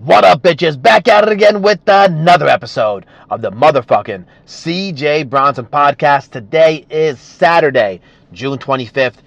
What up, bitches? Back at it again with another episode of the motherfucking CJ Bronson podcast. Today is Saturday, June 25th,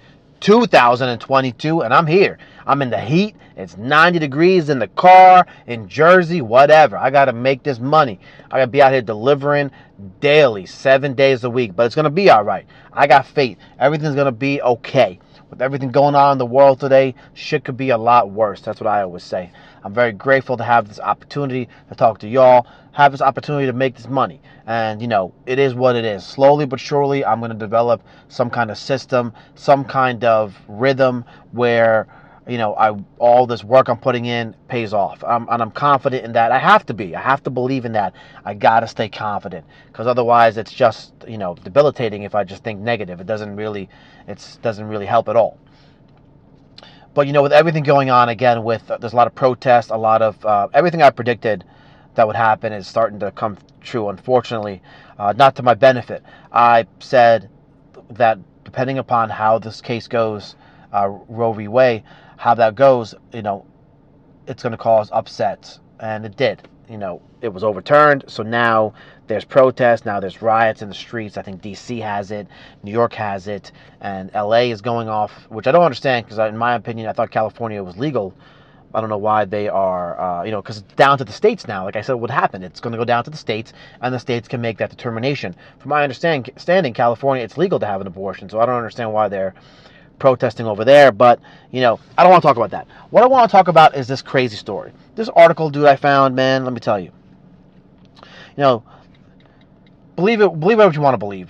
2022, and I'm here. I'm in the heat. It's 90 degrees in the car, in Jersey, whatever. I got to make this money. I got to be out here delivering daily, 7 days a week, but it's going to be all right. I got faith. Everything's going to be okay. With everything going on in the world today, shit could be a lot worse. That's what I always say. I'm very grateful to have this opportunity to talk to y'all, have this opportunity to make this money. And, it is what it is. Slowly but surely, I'm going to develop some kind of system, some kind of rhythm where, all this work I'm putting in pays off. And I'm confident in that. I have to be. I have to believe in that. I got to stay confident. Because otherwise, it's just, debilitating if I just think negative. It doesn't really help at all. But, with everything going on, again, there's a lot of protests, a lot of everything I predicted that would happen is starting to come true, unfortunately, not to my benefit. I said that depending upon how this case goes, Roe v. Wade, how that goes, it's going to cause upsets. And it did. It was overturned, so now there's protests, now there's riots in the streets. I think D.C. has it, New York has it, and L.A. is going off, which I don't understand, because in my opinion, I thought California was legal. I don't know why they are, because it's down to the states now. Like I said, what happened? It's going to go down to the states, and the states can make that determination. From my understanding, California, it's legal to have an abortion, so I don't understand why they're protesting over there, but, I don't want to talk about that. What I want to talk about is this crazy story. This article, dude, I found, man, let me tell you. Believe it what you want to believe.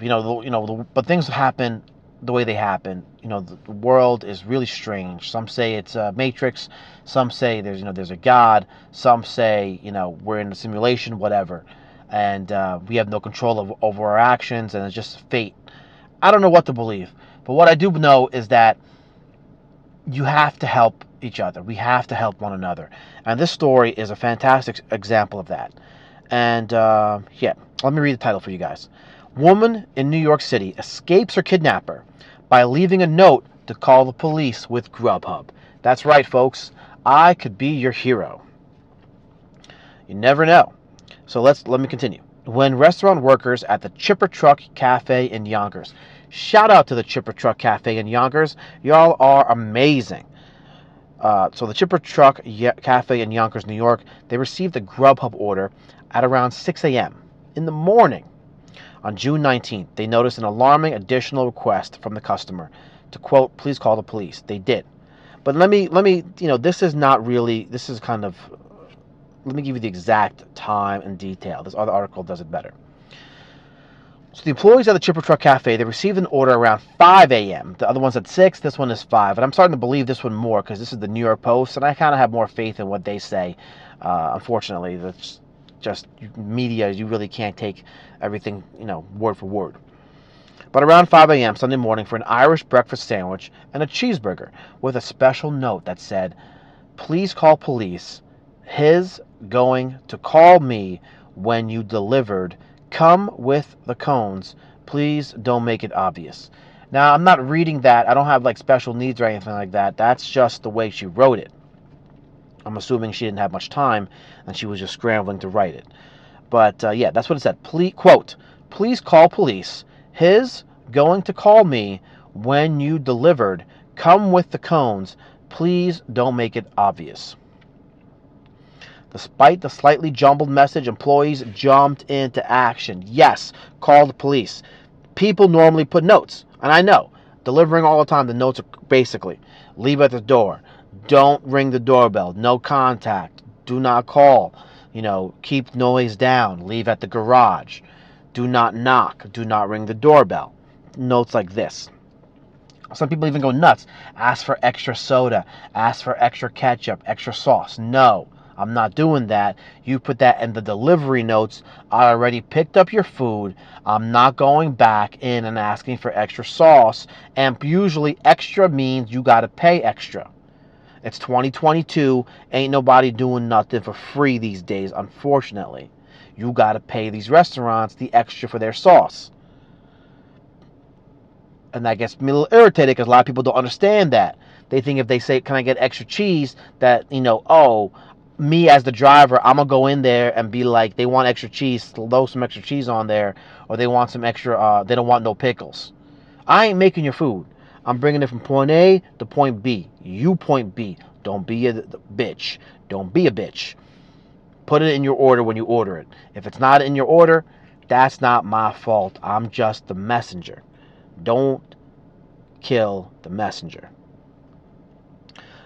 But things happen the way they happen. The world is really strange. Some say it's a matrix. Some say there's a God. Some say, we're in a simulation, whatever. And we have no control over our actions, and it's just fate. I don't know what to believe. But what I do know is that you have to help each other. We have to help one another. And this story is a fantastic example of that. And, let me read the title for you guys. Woman in New York City escapes her kidnapper by leaving a note to call the police with Grubhub. That's right, folks. I could be your hero. You never know. So let me continue. When restaurant workers at the Chipper Truck Cafe in Yonkers. Shout out to the Chipper Truck Cafe in Yonkers. Y'all are amazing. So the Chipper Truck Cafe in Yonkers, New York, they received a Grubhub order at around 6 a.m. in the morning. On June 19th, they noticed an alarming additional request from the customer to, quote, please call the police. They did. But let me, this is kind of, let me give you the exact time and detail. This other article does it better. So the employees at the Chipper Truck Cafe, they received an order around 5 a.m. The other one's at 6. This one is 5. And I'm starting to believe this one more because this is the New York Post, and I kind of have more faith in what they say. Unfortunately, that's just media. You really can't take everything, word for word. But around 5 a.m. Sunday morning for an Irish breakfast sandwich and a cheeseburger with a special note that said, please call police. His going to call me when you delivered. Come with the cones. Please don't make it obvious. Now, I'm not reading that. I don't have special needs or anything like that. That's just the way she wrote it. I'm assuming she didn't have much time and she was just scrambling to write it. But that's what it said. Quote, please call police. His going to call me when you delivered. Come with the cones. Please don't make it obvious. Despite the slightly jumbled message, employees jumped into action. Yes, call the police. People normally put notes, and I know, delivering all the time, the notes are basically, leave at the door, don't ring the doorbell, no contact, do not call, keep noise down, leave at the garage, do not knock, do not ring the doorbell. Notes like this. Some people even go nuts. Ask for extra soda, ask for extra ketchup, extra sauce. No. I'm not doing that. You put that in the delivery notes. I already picked up your food. I'm not going back in and asking for extra sauce. And usually extra means you got to pay extra. It's 2022. Ain't nobody doing nothing for free these days, unfortunately. You got to pay these restaurants the extra for their sauce. And that gets me a little irritated because a lot of people don't understand that. They think if they say, can I get extra cheese, that, me as the driver, I'm gonna go in there and be like, they want extra cheese, throw some extra cheese on there, or they want some extra. They don't want no pickles. I ain't making your food. I'm bringing it from point A to point B. You point B. Don't be a bitch. Don't be a bitch. Put it in your order when you order it. If it's not in your order, that's not my fault. I'm just the messenger. Don't kill the messenger.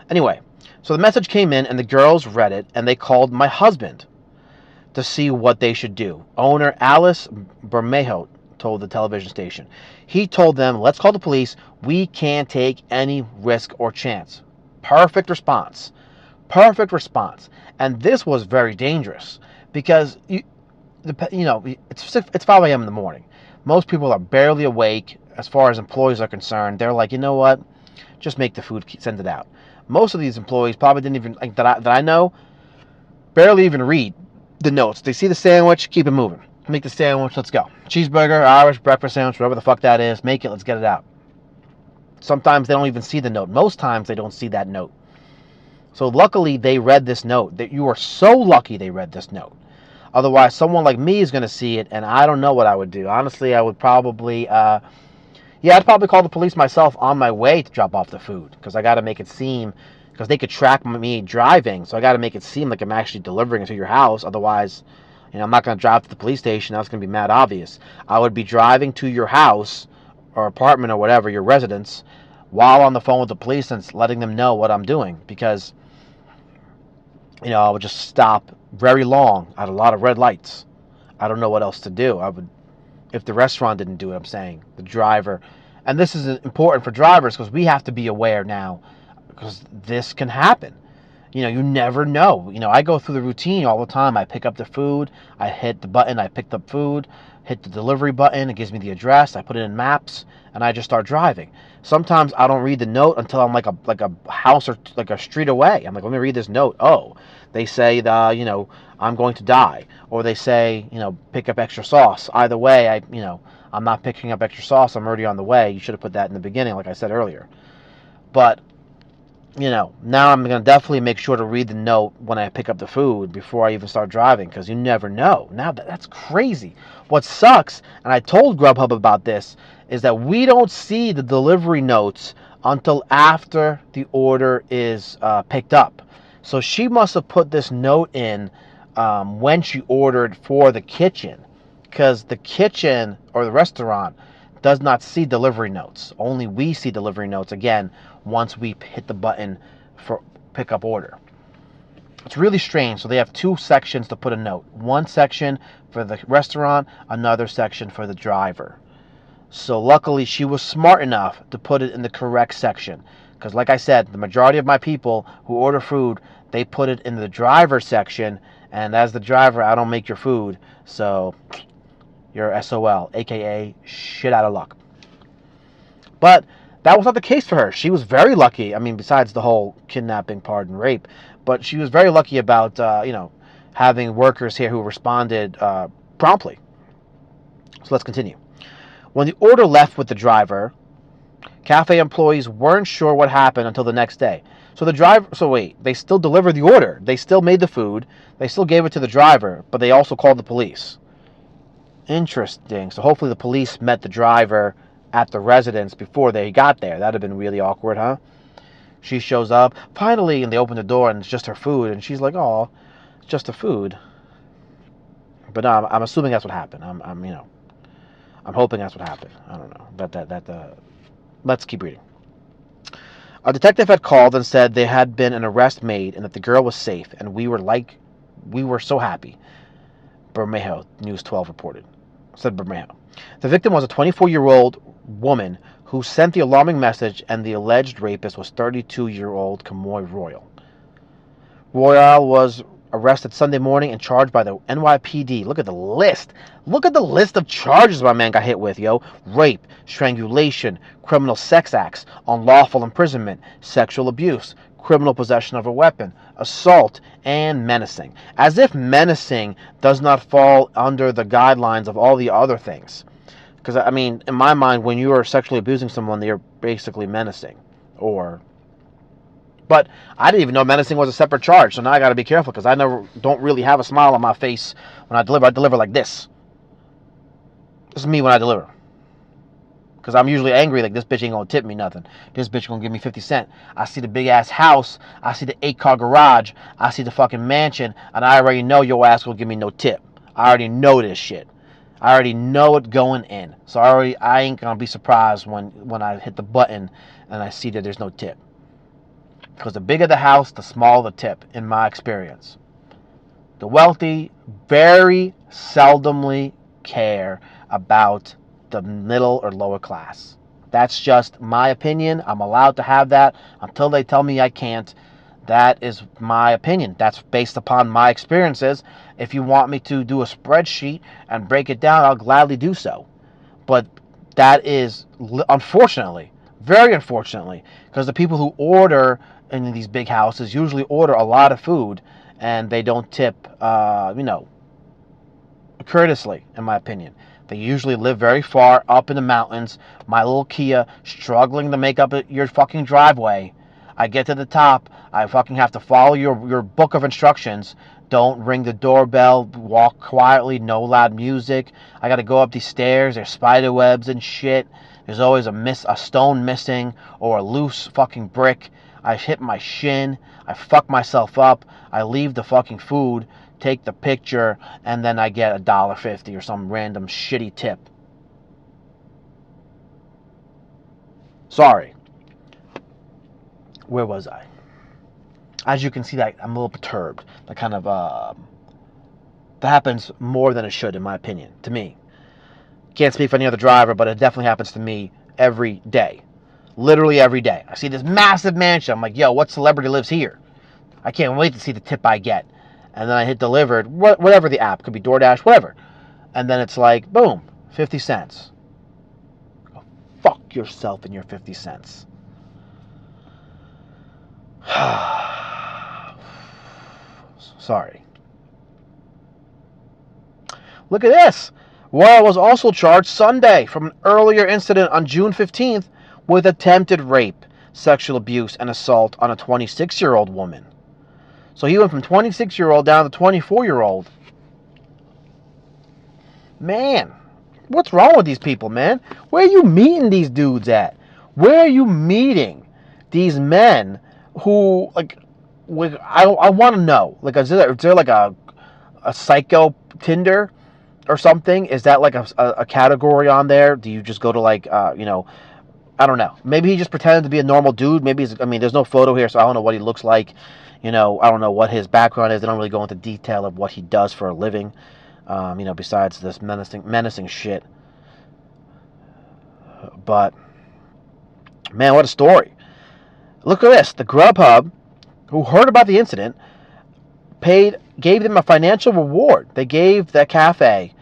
Anyway, so the message came in and the girls read it and they called my husband to see what they should do. Owner Alice Bermejo told the television station. He told them, let's call the police. We can't take any risk or chance. Perfect response. Perfect response. And this was very dangerous because, it's 5 a.m. in the morning. Most people are barely awake as far as employees are concerned. They're like, you know what? Just make the food, send it out. Most of these employees probably didn't even, like, that I know, barely even read the notes. They see the sandwich, keep it moving. Make the sandwich, let's go. Cheeseburger, Irish breakfast sandwich, whatever the fuck that is, make it, let's get it out. Sometimes they don't even see the note. Most times they don't see that note. So luckily they read this note. That you are so lucky they read this note. Otherwise, someone like me is going to see it, and I don't know what I would do. Honestly, I would probably, I'd probably call the police myself on my way to drop off the food, because I got to make it seem, because they could track me driving, so I got to make it seem like I'm actually delivering it to your house. Otherwise, I'm not going to drive to the police station. That's going to be mad obvious. I would be driving to your house or apartment or whatever, your residence, while on the phone with the police and letting them know what I'm doing, because I would just stop very long at a lot of red lights. I don't know what else to do. If the restaurant didn't do it, I'm saying the driver. And this is important for drivers because we have to be aware now, because this can happen. You never know. I go through the routine all the time. I pick up the food, I hit the button, I picked up food, hit the delivery button, it gives me the address, I put it in maps, and I just start driving. Sometimes I don't read the note until I'm like a house or like a street away. I'm like, let me read this note. Oh, they say I'm going to die, or they say pick up extra sauce. Either way, I'm not picking up extra sauce. I'm already on the way. You should have put that in the beginning, like I said earlier. But now I'm going to definitely make sure to read the note when I pick up the food before I even start driving, because you never know. Now, that's crazy. What sucks, and I told Grubhub about this, is that we don't see the delivery notes until after the order is picked up. So she must have put this note in when she ordered for the kitchen, because the kitchen or the restaurant does not see delivery notes. Only we see delivery notes, again, once we hit the button for pickup order. It's really strange. So they have two sections to put a note. One section for the restaurant, another section for the driver. So luckily she was smart enough to put it in the correct section. Because like I said, the majority of my people who order food, they put it in the driver section. And as the driver, I don't make your food. So you're SOL, aka shit out of luck. But that was not the case for her. She was very lucky. I mean, besides the whole kidnapping part and rape, but she was very lucky about having workers here who responded promptly. So let's continue. When the order left with the driver, cafe employees weren't sure what happened until the next day. They still delivered the order. They still made the food. They still gave it to the driver, but they also called the police. Interesting. So hopefully the police met the driver at the residence before they got there. That'd have been really awkward, huh? She shows up finally, and they open the door, and it's just her food, and she's like, "Oh, it's just the food." But no, I'm assuming that's what happened. I'm hoping that's what happened. I don't know. Let's keep reading. A detective had called and said there had been an arrest made and that the girl was safe, and we were so happy. Bermejo, News 12 reported. Said Bermejo. The victim was a 24-year-old woman who sent the alarming message, and the alleged rapist was 32-year-old Kamoy Royal. Royal was arrested Sunday morning and charged by the NYPD. Look at the list. Look at the list of charges my man got hit with, yo. Rape, strangulation, criminal sex acts, unlawful imprisonment, sexual abuse, criminal possession of a weapon, assault, and menacing. As if menacing does not fall under the guidelines of all the other things. Because, I mean, in my mind, when you are sexually abusing someone, you're basically menacing. Or But I didn't even know menacing was a separate charge, so now I got to be careful because I don't really have a smile on my face when I deliver. I deliver like this. This is me when I deliver. Because I'm usually angry, like, this bitch ain't gonna tip me nothing. This bitch gonna give me 50 cents. I see the big ass house, I see the 8-car garage, I see the fucking mansion, and I already know your ass will give me no tip. I already know this shit. I already know it going in. So I ain't gonna be surprised when I hit the button and I see that there's no tip. Because the bigger the house, the smaller the tip, in my experience. The wealthy very seldomly care about the middle or lower class. That's just my opinion. I'm allowed to have that until they tell me I can't. That is my opinion. That's based upon my experiences. If you want me to do a spreadsheet and break it down, I'll gladly do so. But that is, unfortunately, very unfortunately, because the people who order in these big houses usually order a lot of food and they don't tip, courteously, in my opinion. They usually live very far up in the mountains. My little Kia struggling to make up your fucking driveway. I get to the top. I fucking have to follow your book of instructions. Don't ring the doorbell. Walk quietly. No loud music. I got to go up these stairs. There's spider webs and shit. There's always a stone missing or a loose fucking brick. I hit my shin. I fuck myself up. I leave the fucking food, take the picture, and then I get $1.50 or some random shitty tip. Sorry. Where was I? As you can see, that I'm a little perturbed. That kind of that happens more than it should, in my opinion, to me. Can't speak for any other driver, but it definitely happens to me every day. Literally every day. I see this massive mansion. I'm like, yo, what celebrity lives here? I can't wait to see the tip I get. And then I hit delivered, whatever the app, could be DoorDash, whatever. And then it's like, boom, 50 cents. Go fuck yourself and your 50 cents. Sorry. Look at this. Royal was also charged Sunday from an earlier incident on June 15th with attempted rape, sexual abuse, and assault on a 26-year-old woman. So he went from 26-year-old down to 24-year-old. Man, what's wrong with these people, man? Where are you meeting these dudes at? Where are you meeting these men who, like, I want to know. Like, is there like a psycho Tinder or something? Is that like a category on there? Do you just go to like, I don't know. Maybe he just pretended to be a normal dude. Maybe there's no photo here, so I don't know what he looks like. I don't know what his background is. They don't really go into detail of what he does for a living. Besides this menacing shit. But, man, what a story. Look at this. The Grubhub, who heard about the incident, gave them a financial reward. They gave the cafe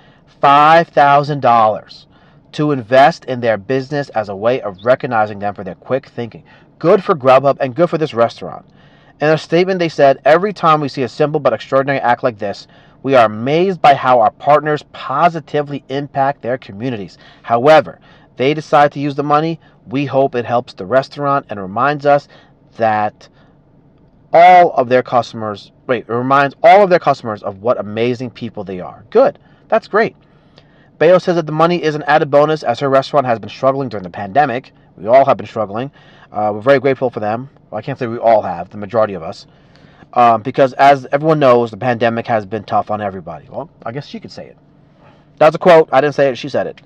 $5,000 to invest in their business as a way of recognizing them for their quick thinking. Good for Grubhub and good for this restaurant. In a statement, they said, every time we see a simple but extraordinary act like this, we are amazed by how our partners positively impact their communities. However, they decide to use the money. We hope it helps the restaurant and reminds us that it reminds all of their customers of what amazing people they are. Good. That's great. Bayo says that the money is an added bonus as her restaurant has been struggling during the pandemic. We all have been struggling. We're very grateful for them. Well, I can't say we all have, the majority of us. Because as everyone knows, the pandemic has been tough on everybody. Well, I guess she could say it. That's a quote. I didn't say it. She said it.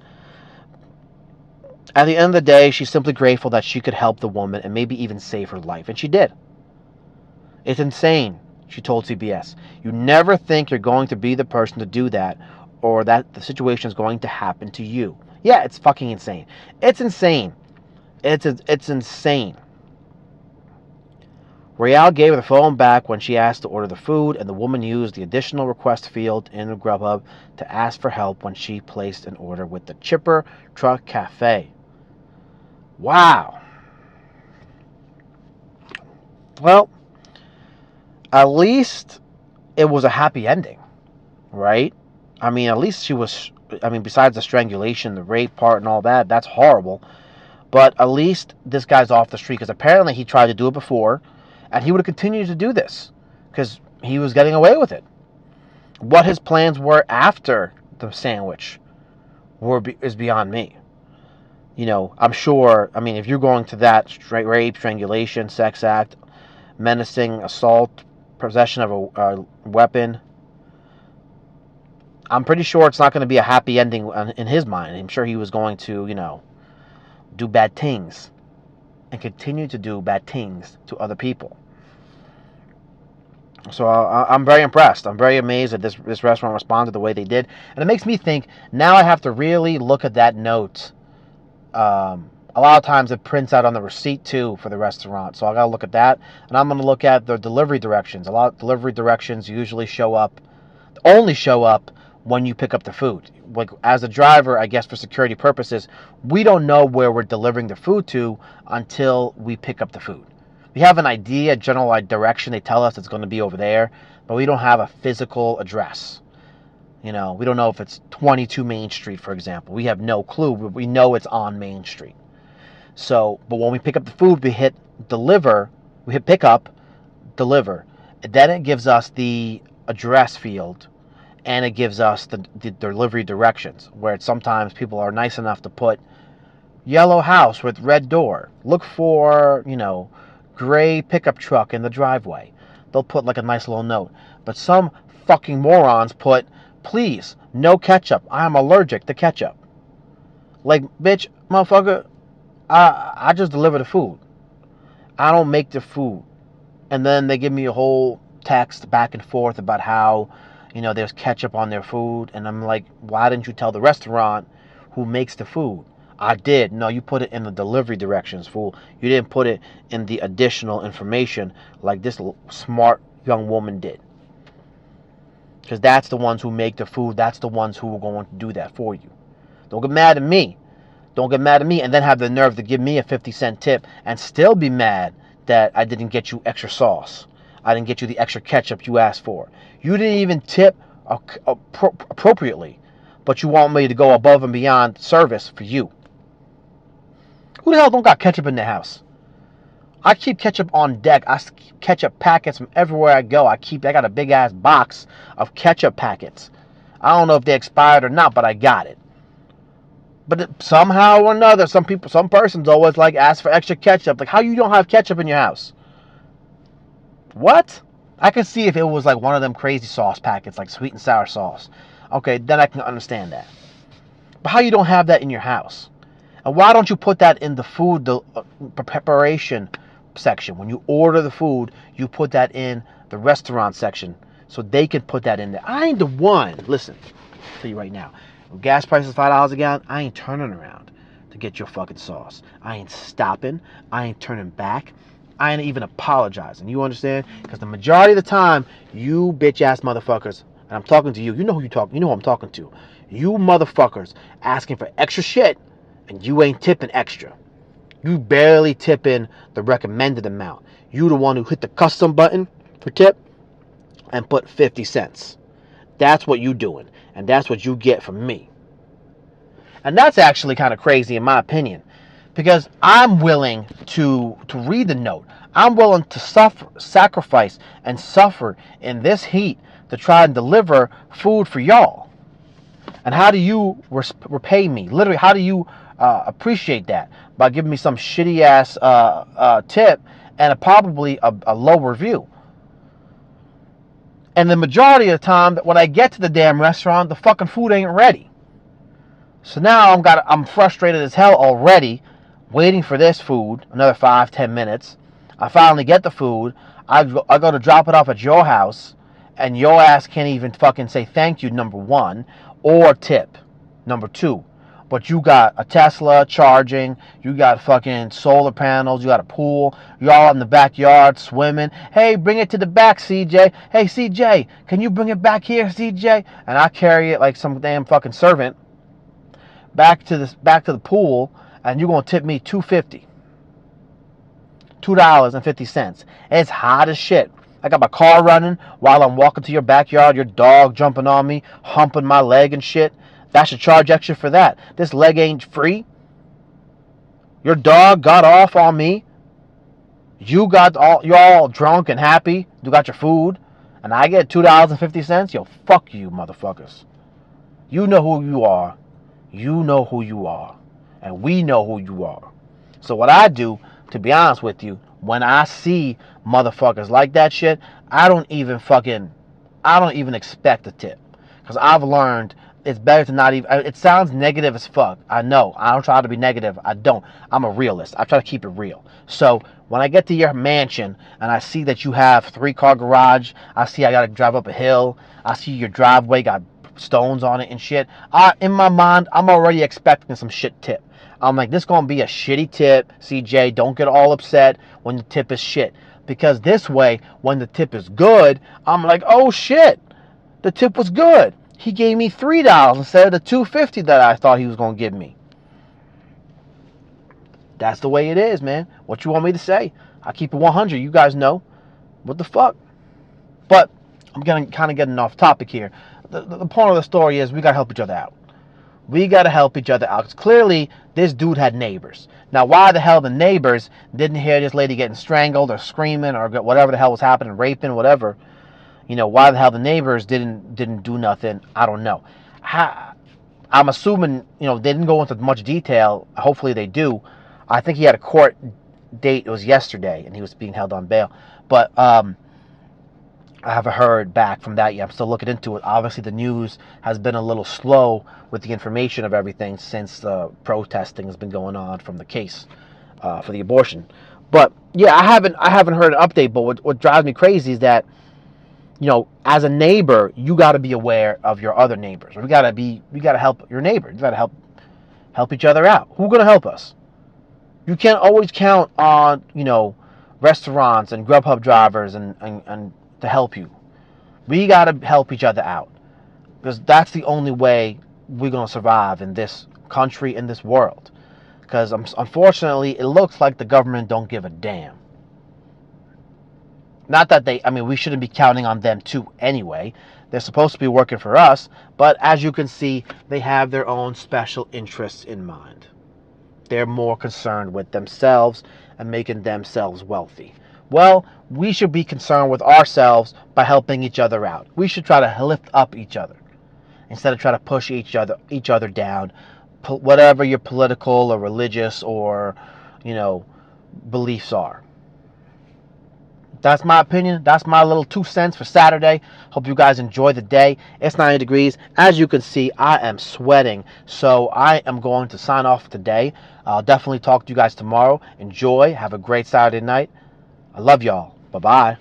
At the end of the day, she's simply grateful that she could help the woman and maybe even save her life. And she did. It's insane, she told CBS. You never think you're going to be the person to do that or that the situation is going to happen to you. Yeah, it's fucking insane. It's insane. It's insane. Royale gave her the phone back when she asked to order the food, and the woman used the additional request field in the Grubhub to ask for help when she placed an order with the Chipper Truck Cafe. Wow. Well, at least it was a happy ending, right? At least she was, besides the strangulation, the rape part and all that, that's horrible. But at least this guy's off the street, because apparently he tried to do it before, And he would have continued to do this because he was getting away with it. What his plans were after the sandwich is beyond me. I'm sure, if you're going to that rape, strangulation, sex act, menacing, assault, possession of a weapon, I'm pretty sure it's not going to be a happy ending in his mind. I'm sure he was going to, do bad things and continue to do bad things to other people. So I'm very impressed. I'm very amazed that this restaurant responded the way they did. And it makes me think, now I have to really look at that note. A lot of times it prints out on the receipt too for the restaurant. So I got to look at that. And I'm going to look at the delivery directions. A lot of delivery directions usually only show up when you pick up the food. Like, as a driver, I guess for security purposes, we don't know where we're delivering the food to until we pick up the food. We have an idea, general direction. They tell us it's going to be over there, but we don't have a physical address. We don't know if it's 22 Main Street, for example. We have no clue. We know it's on Main Street. So, but when we pick up the food, we hit deliver. We hit pick up, deliver. And then it gives us the address field, and it gives us the delivery directions, where sometimes people are nice enough to put yellow house with red door. Look for, gray pickup truck in the driveway. They'll put like a nice little note. But some fucking morons put, please, no ketchup. I am allergic to ketchup. Like, bitch, motherfucker, I just deliver the food. I don't make the food. And then they give me a whole text back and forth about how, there's ketchup on their food. And I'm like, why didn't you tell the restaurant who makes the food? I did. No, you put it in the delivery directions, fool. You didn't put it in the additional information like this smart young woman did. Because that's the ones who make the food. That's the ones who are going to do that for you. Don't get mad at me. Don't get mad at me and then have the nerve to give me a 50-cent tip and still be mad that I didn't get you extra sauce. I didn't get you the extra ketchup you asked for. You didn't even tip appropriately, but you want me to go above and beyond service for you. Who the hell don't got ketchup in their house? I keep ketchup on deck. I keep ketchup packets from everywhere I go. I got a big ass box of ketchup packets. I don't know if they expired or not, but I got it. But somehow or another, some persons always like ask for extra ketchup. Like, how you don't have ketchup in your house? What? I can see if it was like one of them crazy sauce packets, like sweet and sour sauce. Okay, then I can understand that. But how you don't have that in your house? And why don't you put that in the food preparation section? When you order the food, you put that in the restaurant section so they can put that in there. I ain't the one. Listen, I'll tell you right now. When gas prices $5 a gallon, I ain't turning around to get your fucking sauce. I ain't stopping. I ain't turning back. I ain't even apologizing. You understand? Because the majority of the time, you bitch-ass motherfuckers, and I'm talking to you. You know who I'm talking to. You motherfuckers asking for extra shit, and you ain't tipping extra. You barely tipping the recommended amount. You the one who hit the custom button for tip and put 50 cents. That's what you doing. And that's what you get from me. And that's actually kind of crazy in my opinion. Because I'm willing to read the note. I'm willing to sacrifice and suffer in this heat to try and deliver food for y'all. And how do you repay me? Literally, how do you appreciate that? By giving me some shitty ass tip and probably a low review. And the majority of the time, when I get to the damn restaurant, the fucking food ain't ready. So now I'm frustrated as hell already, waiting for this food, another 5-10 minutes. I finally get the food. I go to drop it off at your house, and your ass can't even fucking say thank you, number one, or tip, number two. But you got a Tesla charging, you got fucking solar panels, you got a pool, y'all in the backyard swimming. Hey, bring it to the back, CJ. Hey, CJ, can you bring it back here, CJ? And I carry it like some damn fucking servant back to the pool, and you're gonna tip me $2.50. $2.50. It's hot as shit. I got my car running while I'm walking to your backyard, your dog jumping on me, humping my leg and shit. That should charge extra for that. This leg ain't free. Your dog got off on me. You're all drunk and happy. You got your food, and I get $2.50. Yo, fuck you, motherfuckers. You know who you are. You know who you are, and we know who you are. So what I do, to be honest with you, when I see motherfuckers like that shit, I don't even expect a tip, because I've learned it's better to not even. It sounds negative as fuck. I know. I don't try to be negative. I don't. I'm a realist. I try to keep it real. So when I get to your mansion and I see that you have 3-car garage, I see I gotta drive up a hill. I see your driveway got stones on it and shit. In my mind, I'm already expecting some shit tip. I'm like, this gonna be a shitty tip, CJ. Don't get all upset when the tip is shit. Because this way, when the tip is good, I'm like, oh shit, the tip was good. He gave me $3 instead of the $2.50 that I thought he was gonna give me. That's the way it is, man. What you want me to say? I keep it 100. You guys know. What the fuck? But I'm kind of getting off topic here. The point of the story is we gotta help each other out. We gotta help each other out. 'Cause clearly, this dude had neighbors. Now, why the hell the neighbors didn't hear this lady getting strangled or screaming or whatever the hell was happening, raping, whatever? Why the hell the neighbors didn't do nothing? I don't know. I'm assuming they didn't go into much detail. Hopefully they do. I think he had a court date. It was yesterday, and he was being held on bail. But I haven't heard back from that yet. I'm still looking into it. Obviously, the news has been a little slow with the information of everything since the protesting has been going on from the case for the abortion. But yeah, I haven't heard an update. But what drives me crazy is that as a neighbor, you got to be aware of your other neighbors. We got to help your neighbor. You got to help each other out. Who's gonna help us? You can't always count on restaurants and Grubhub drivers and to help you. We got to help each other out, because that's the only way we're going to survive in this country, in this world. Because unfortunately, it looks like the government don't give a damn. Not that we shouldn't be counting on them too anyway. They're supposed to be working for us, but as you can see, they have their own special interests in mind. They're more concerned with themselves and making themselves wealthy. Well, we should be concerned with ourselves by helping each other out. We should try to lift up each other instead of try to push each other down, whatever your political or religious or beliefs are. That's my opinion. That's my little 2 cents for Saturday. Hope you guys enjoy the day. It's 90 degrees. As you can see, I am sweating. So I am going to sign off today. I'll definitely talk to you guys tomorrow. Enjoy. Have a great Saturday night. I love y'all. Bye-bye.